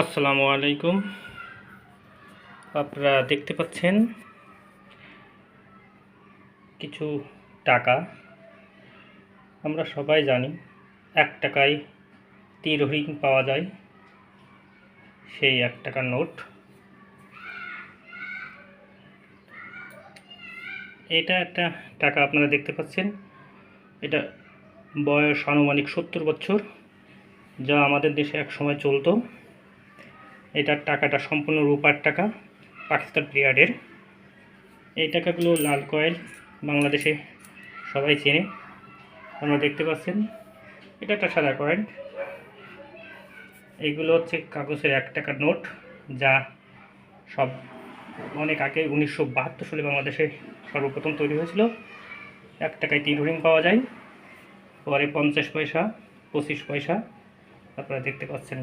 আসসালামু আলাইকুম। আপনারা দেখতে পাচ্ছেন কিছু টাকা। আমরা সবাই জানি 1 টাকায় তীর হরিণ পাওয়া যায়, সেই 1 টাকার নোট। এটা একটা টাকা আপনারা দেখতে পাচ্ছেন, এটা বয়স আনুমানিক 70 বছর, যা আমাদের দেশে এক সময় চলতো। এটার টাকাটা সম্পূর্ণ রূপার টাকা, পাকিস্তান পিরিয়ডের। এই টাকাগুলো লাল কয়েন, বাংলাদেশে সবাই চেনে। আপনারা দেখতে পাচ্ছেন এটা একটা সাদা কয়েন। এইগুলো হচ্ছে কাগজের 1 টাকার নোট, যা সব অনেক আগে 1972 সালে বাংলাদেশে সর্বপ্রথম তৈরি হয়েছিল। 1 টাকায় 3 হরিণ পাওয়া যায়, পরে 50 পয়সা, 25 পয়সা আপনারা দেখতে পাচ্ছেন।